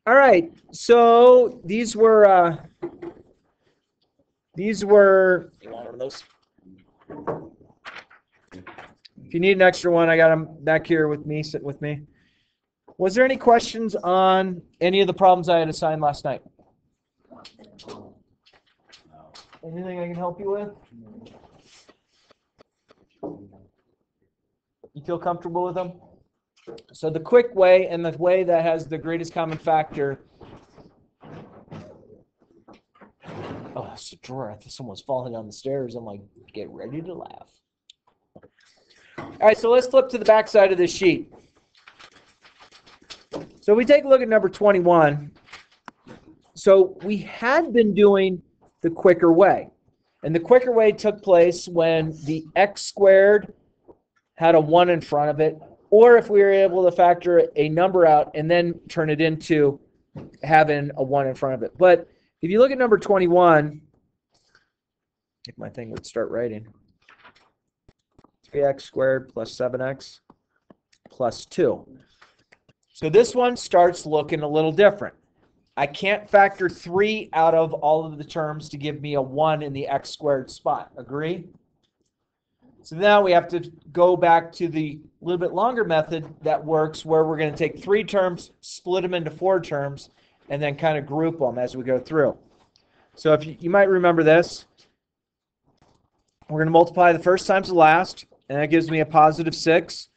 All right, so these were you want one of those? If you need an extra one, I got them back here with me, sitting with me. Was there any questions on any of the problems I had assigned last night? Anything I can help you with? You feel comfortable with them? So the quick way, and the way that has the greatest common factor. Oh, that's a drawer. I thought someone was falling down the stairs. I'm like, get ready to laugh. All right, so let's flip to the back side of this sheet. So we take a look at number 21. So we had been doing the quicker way. And the quicker way took place when the x squared had a 1 in front of it, or if we were able to factor a number out and then turn it into having a 1 in front of it. But if you look at number 21, if my thing would start writing, 3x squared plus 7x plus 2. So this one starts looking a little different. I can't factor 3 out of all of the terms to give me a 1 in the x squared spot. Agree? So now we have to go back to the little bit longer method that works, where we're going to take 3 terms, split them into 4 terms, and then kind of group them as we go through. So if you might remember this, we're going to multiply the first times the last, and that gives me a positive 6.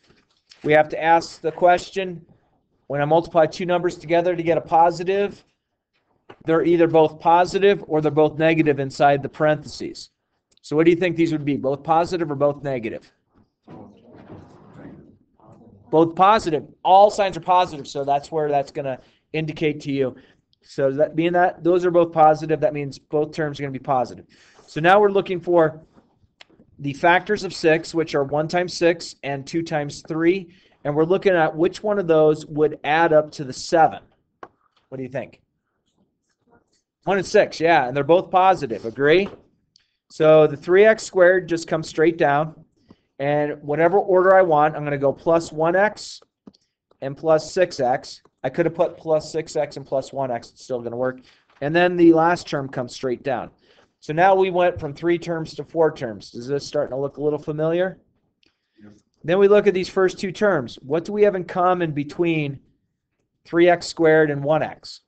We have to ask the question, when I multiply 2 numbers together to get a positive, they're either both positive or they're both negative inside the parentheses. So what do you think these would be? Both positive or both negative? Both positive. All signs are positive, so that's where that's going to indicate to you. So that being that those are both positive, that means both terms are going to be positive. So now we're looking for the factors of 6, which are 1 times 6 and 2 times 3. And we're looking at which one of those would add up to the 7. What do you think? 1 and 6, yeah, and they're both positive. Agree? So the 3x squared just comes straight down. And whatever order I want, I'm going to go plus 1x and plus 6x. I could have put plus 6x and plus 1x. It's still going to work. And then the last term comes straight down. So now we went from 3 terms to 4 terms. Is this starting to look a little familiar? Yep. Then we look at these first 2 terms. What do we have in common between 3x squared and 1x?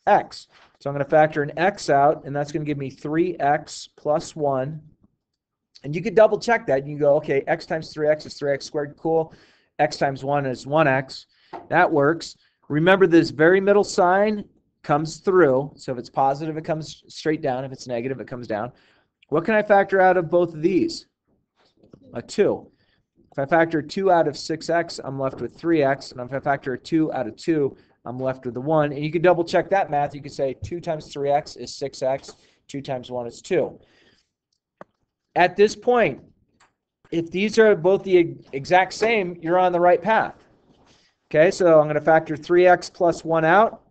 X. So I'm going to factor an x out, and that's going to give me 3x plus 1. And you could double check that. You can go, okay, x times 3x is 3x squared. Cool. X times 1 is 1x. That works. Remember, this very middle sign comes through. So if it's positive, it comes straight down. If it's negative, it comes down. What can I factor out of both of these? A 2. If I factor 2 out of 6x, I'm left with 3x. And if I factor a 2 out of 2, I'm left with the 1. And you can double check that math. You can say 2 times 3x is 6x. 2 times 1 is 2. At this point, if these are both the exact same, you're on the right path. Okay, so I'm going to factor 3x plus 1 out.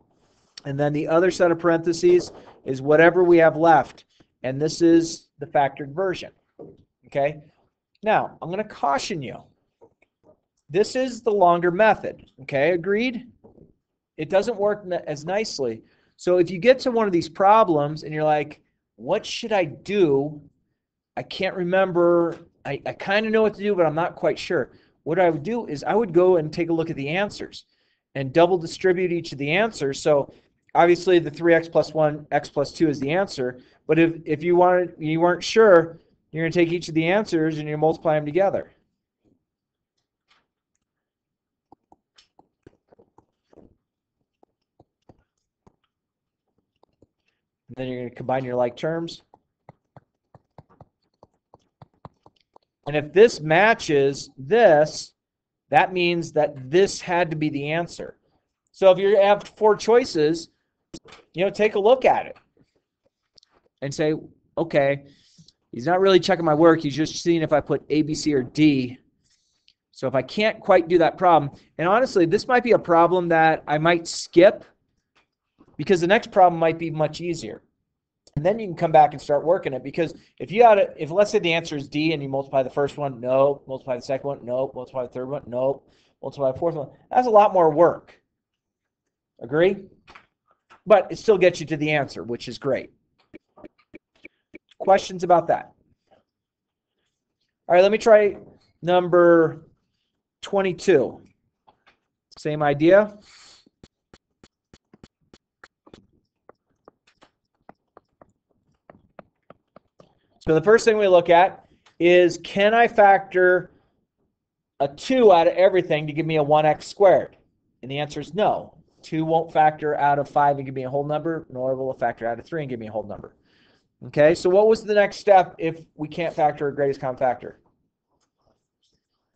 And then the other set of parentheses is whatever we have left. And this is the factored version. Okay, now I'm going to caution you. This is the longer method. Okay, agreed? It doesn't work as nicely. So if you get to one of these problems and you're like, what should I do? I can't remember. I kind of know what to do, but I'm not quite sure. What I would do is I would go and take a look at the answers and double distribute each of the answers. So obviously the 3x plus 1, x plus 2 is the answer. But if you weren't sure, you're going to take each of the answers and you multiply them together. And then you're going to combine your like terms. And if this matches this, that means that this had to be the answer. So if you have 4 choices, take a look at it and say, okay, he's not really checking my work. He's just seeing if I put A, B, C, or D. So if I can't quite do that problem, and honestly, this might be a problem that I might skip because the next problem might be much easier. And then you can come back and start working it, because if let's say the answer is D and you multiply the first one, no. Multiply the second one, no. Multiply the third one, no. Multiply the fourth one. That's a lot more work. Agree? But it still gets you to the answer, which is great. Questions about that? All right, let me try number 22. Same idea. So the first thing we look at is, can I factor a 2 out of everything to give me a 1x squared? And the answer is no. 2 won't factor out of 5 and give me a whole number, nor will it factor out of 3 and give me a whole number. Okay, so what was the next step if we can't factor a greatest common factor?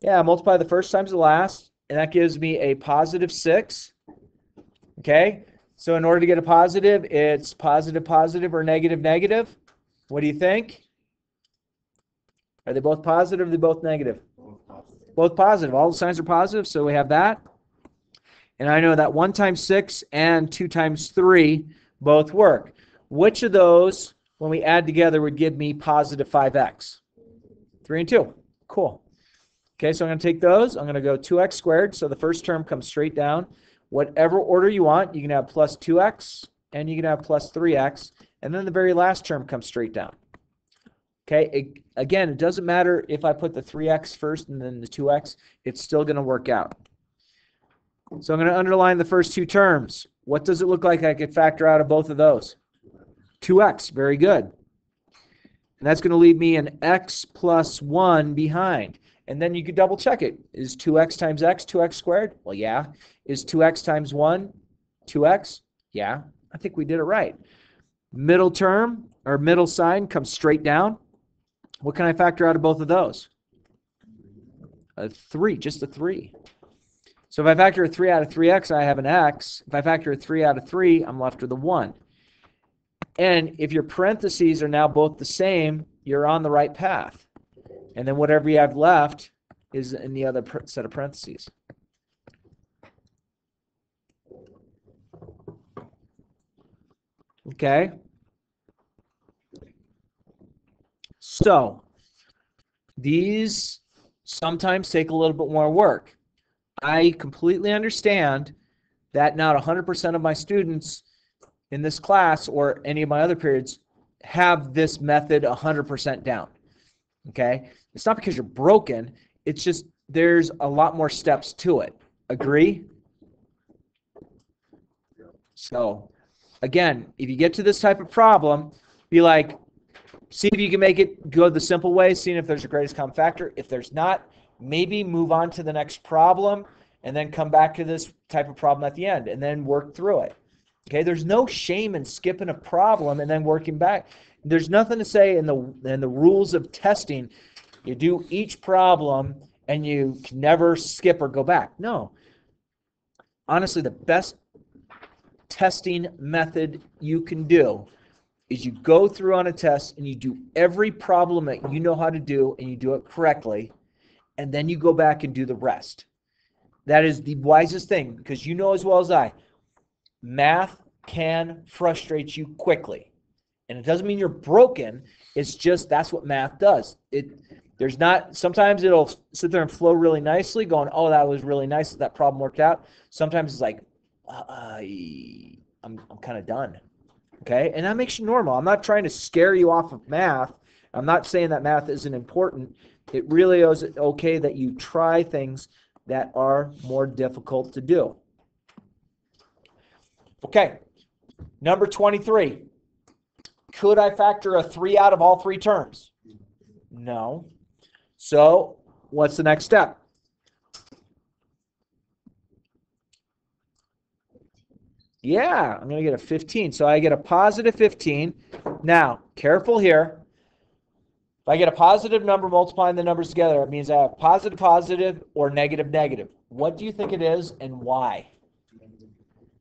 Yeah, multiply the first times the last, and that gives me a positive 6. Okay, so in order to get a positive, it's positive, positive, or negative, negative. What do you think? Are they both positive or are they both negative? Both positive. All the signs are positive, so we have that. And I know that 1 times 6 and 2 times 3 both work. Which of those, when we add together, would give me positive 5x? 3 and 2. Cool. Okay, so I'm going to take those. I'm going to go 2x squared, so the first term comes straight down. Whatever order you want, you can have plus 2x, and you can have plus 3x, and then the very last term comes straight down. Okay, again, it doesn't matter if I put the 3x first and then the 2x, it's still going to work out. So I'm going to underline the first two terms. What does it look like I could factor out of both of those? 2x, very good. And that's going to leave me an x plus 1 behind. And then you could double check it. Is 2x times x 2x squared? Well, yeah. Is 2x times 1 2x? Yeah, I think we did it right. Middle term, or middle sign, comes straight down. What can I factor out of both of those? A 3, just a 3. So if I factor a 3 out of 3x, I have an x. If I factor a 3 out of 3, I'm left with a 1. And if your parentheses are now both the same, you're on the right path. And then whatever you have left is in the other set of parentheses. Okay? So, these sometimes take a little bit more work. I completely understand that not 100% of my students in this class or any of my other periods have this method 100% down. Okay? It's not because you're broken. It's just there's a lot more steps to it. Agree? So, again, if you get to this type of problem, be like, see if you can make it go the simple way, seeing if there's a greatest common factor. If there's not, maybe move on to the next problem and then come back to this type of problem at the end and then work through it. Okay, there's no shame in skipping a problem and then working back. There's nothing to say in the rules of testing. You do each problem and you can never skip or go back. No. Honestly, the best testing method you can do is you go through on a test and you do every problem that you know how to do and you do it correctly, and then you go back and do the rest. That is the wisest thing, because you know as well as I, math can frustrate you quickly. And it doesn't mean you're broken. It's just that's what math does. Sometimes it'll sit there and flow really nicely, going, oh, that was really nice, that problem worked out. Sometimes it's like, I'm kind of done. Okay, and that makes you normal. I'm not trying to scare you off of math. I'm not saying that math isn't important. It really is okay that you try things that are more difficult to do. Okay, number 23. Could I factor a 3 out of all 3 terms? No. So what's the next step? Yeah, I'm going to get a 15. So I get a positive 15. Now, careful here. If I get a positive number multiplying the numbers together, it means I have positive, positive, or negative, negative. What do you think it is and why?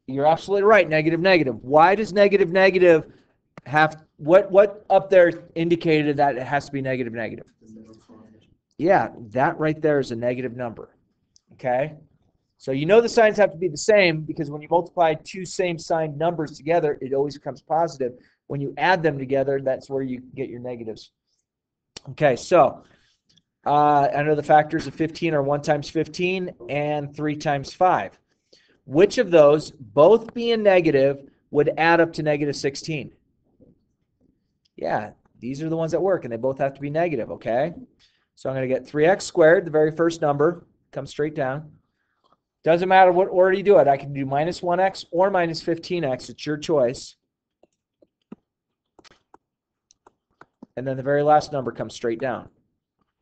You're absolutely right, negative, negative. Why does negative, negative have, what up there indicated that it has to be negative, negative? Yeah, that right there is a negative number. Okay? So you know the signs have to be the same, because when you multiply 2 same signed numbers together, it always becomes positive. When you add them together, that's where you get your negatives. Okay, so I know the factors of 15 are 1 times 15 and 3 times 5. Which of those, both being negative, would add up to negative 16? Yeah, these are the ones that work, and they both have to be negative, okay? So I'm going to get 3x squared, the very first number, comes straight down. Doesn't matter what order you do it. I can do minus 1x or minus 15x. It's your choice. And then the very last number comes straight down.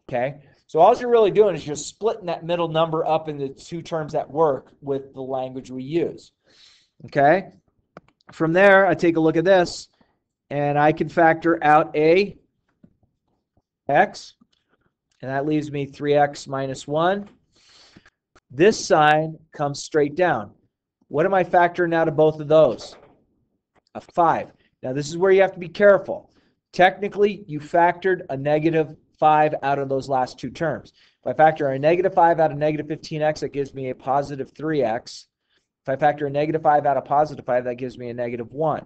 Okay? So all you're really doing is you're splitting that middle number up into two terms that work with the language we use. Okay? From there, I take a look at this, and I can factor out a x, and that leaves me 3x minus 1. This sign comes straight down. What am I factoring out of both of those? A 5. Now, this is where you have to be careful. Technically, you factored a negative 5 out of those last two terms. If I factor a negative 5 out of negative 15x, that gives me a positive 3x. If I factor a negative 5 out of positive 5, that gives me a negative 1.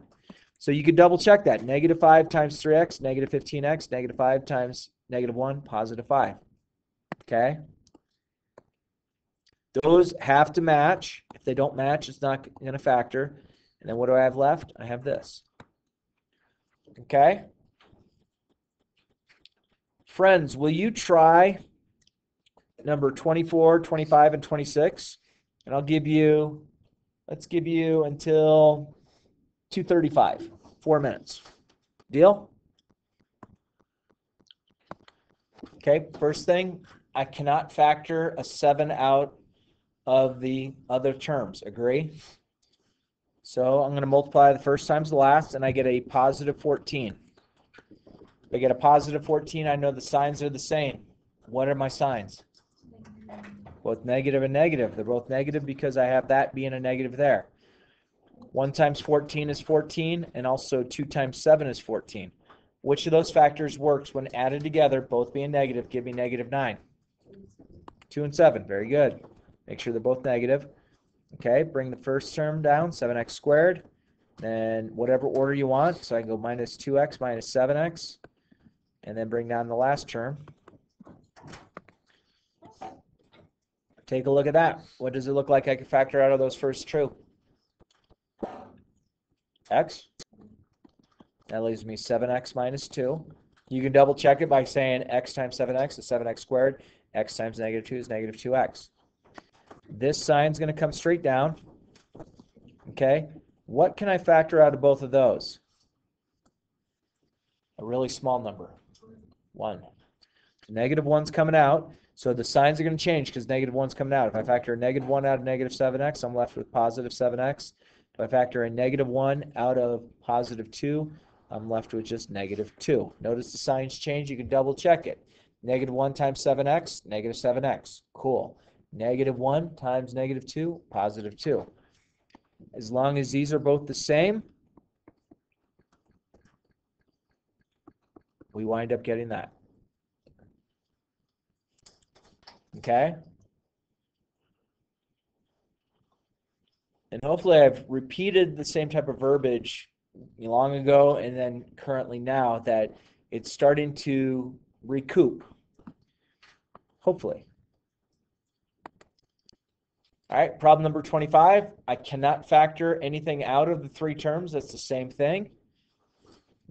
So you could double check that. Negative 5 times 3x, negative 15x, negative 5 times negative 1, positive 5. Okay? Those have to match. If they don't match, it's not going to factor. And then what do I have left? I have this. Okay? Friends, will you try number 24, 25, and 26? And I'll give you, let's give you until 2:35, 4 minutes. Deal? Okay, first thing, I cannot factor a 7 out of the other terms. Agree? So I'm going to multiply the first times the last, and I get a positive 14. If I get a positive 14, I know the signs are the same. What are my signs? Both negative and negative. They're both negative because I have that being a negative there. 1 times 14 is 14, and also 2 times 7 is 14. Which of those factors works when added together, both being negative, give me negative 9? 2 and 7. Very good. Make sure they're both negative. Okay, bring the first term down, 7x squared. Then whatever order you want. So I can go minus 2x minus 7x. And then bring down the last term. Take a look at that. What does it look like I can factor out of those first two? X. That leaves me 7x minus 2. You can double check it by saying x times 7x is 7x squared. X times negative 2 is negative 2x. This sign's going to come straight down. Okay. What can I factor out of both of those? A really small number. 1. Negative 1's coming out. So the signs are going to change because negative 1's coming out. If I factor a negative 1 out of negative 7x, I'm left with positive 7x. If I factor a negative 1 out of positive 2, I'm left with just negative 2. Notice the signs change. You can double check it. Negative 1 times 7x, negative 7x. Cool. Negative 1 times negative 2, positive 2. As long as these are both the same, we wind up getting that. Okay? And hopefully I've repeated the same type of verbiage long ago and then currently now that it's starting to recoup. Hopefully. All right, problem number 25. I cannot factor anything out of the three terms. That's the same thing.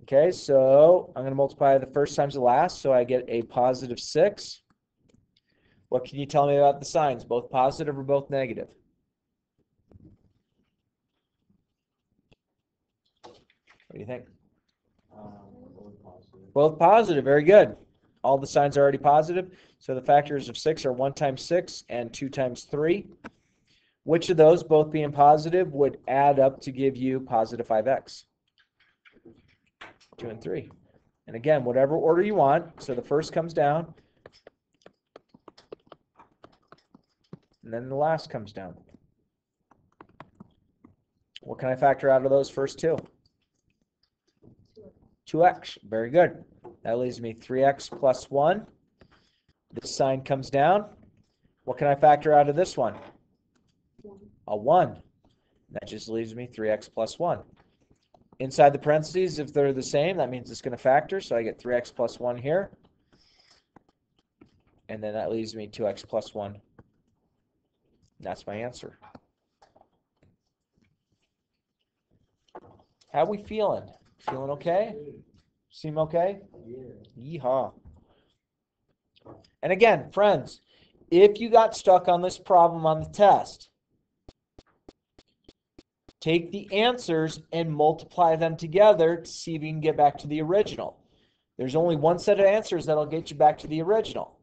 Okay, so I'm going to multiply the first times the last, so I get a positive 6. What can you tell me about the signs? Both positive or both negative? What do you think? Both positive. Very good. All the signs are already positive. So the factors of 6 are 1 times 6 and 2 times 3. Which of those, both being positive, would add up to give you positive 5x? 2 and 3. And again, whatever order you want. So the first comes down. And then the last comes down. What can I factor out of those first two? 2x. Very good. That leaves me 3x plus 1. This sign comes down. What can I factor out of this one? A 1. That just leaves me 3x plus 1. Inside the parentheses, if they're the same, that means it's going to factor. So I get 3x plus 1 here. And then that leaves me 2x plus 1. That's my answer. How we feeling? Feeling okay? Seem okay? Yeehaw. And again, friends, if you got stuck on this problem on the test, take the answers and multiply them together to see if you can get back to the original. There's only one set of answers that'll get you back to the original.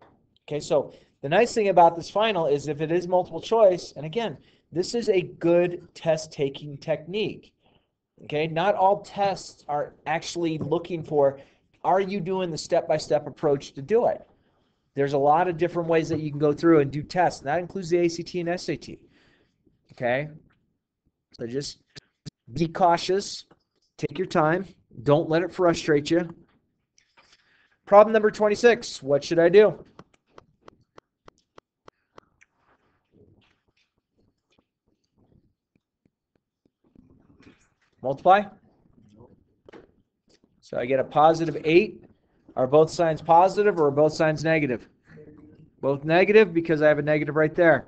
Okay, so the nice thing about this final is if it is multiple choice, and again, this is a good test-taking technique. Okay, not all tests are actually looking for, are you doing the step-by-step approach to do it? There's a lot of different ways that you can go through and do tests, and that includes the ACT and SAT. Okay, so just be cautious, take your time, don't let it frustrate you. Problem number 26, what should I do? Multiply? So I get a positive 8. Are both signs positive or are both signs negative? Both negative because I have a negative right there.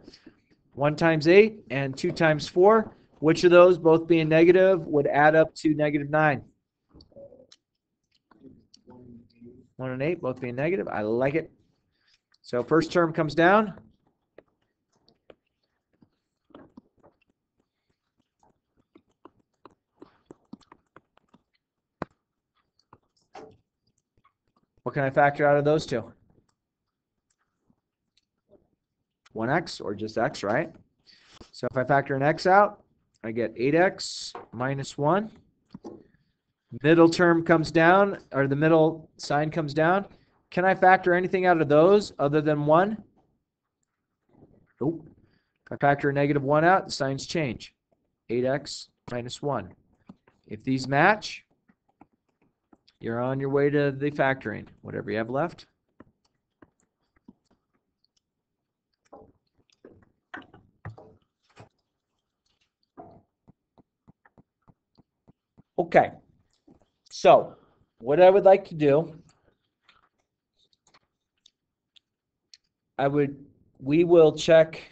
1 times 8 and 2 times 4. Which of those, both being negative, would add up to negative 9? 1 and 8, both being negative. I like it. So first term comes down. What can I factor out of those two? 1x or just x, right? So if I factor an x out, I get 8x minus 1. Middle term comes down, or the middle sign comes down. Can I factor anything out of those other than 1? Nope. If I factor a negative 1 out, the signs change. 8x minus 1. If these match, you're on your way to the factoring. Whatever you have left. Okay. So, what I would like to do, we will check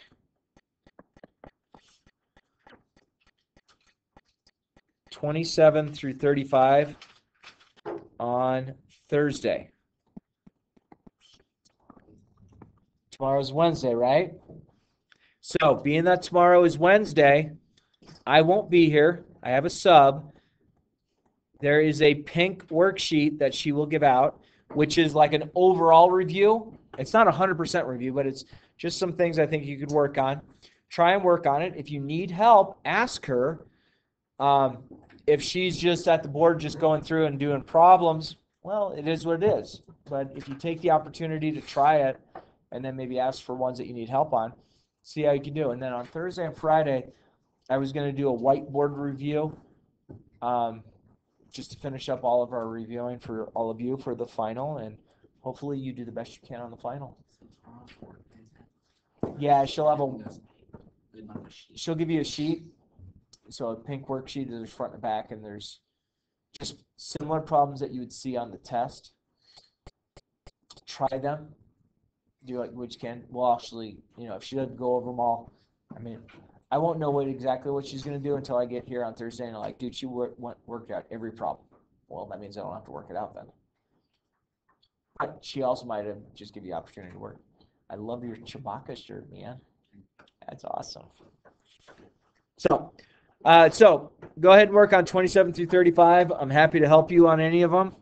(27) through 35 on Thursday. Tomorrow's Wednesday, right? So, being that tomorrow is Wednesday, I won't be here. I have a sub. There is a pink worksheet that she will give out, which is like an overall review. It's not a 100% review, but it's just some things I think you could work on. Try and work on it. If you need help, ask her. If she's just at the board just going through and doing problems, well, it is what it is. But if you take the opportunity to try it and then maybe ask for ones that you need help on, see how you can do. And then on Thursday and Friday, I was going to do a whiteboard review just to finish up all of our reviewing for all of you for the final, and hopefully you do the best you can on the final. Yeah, she'll give you a sheet. So a pink worksheet, there's front and back, and there's just similar problems that you would see on the test. Try them. Do what you can. We'll actually, if she doesn't go over them all, I won't know exactly what she's going to do until I get here on Thursday and I'm like, dude, she worked out every problem. Well, that means I don't have to work it out then. But she also might have just give you the opportunity to work. I love your Chewbacca shirt, man. That's awesome. So go ahead and work on 27 through 35. I'm happy to help you on any of them.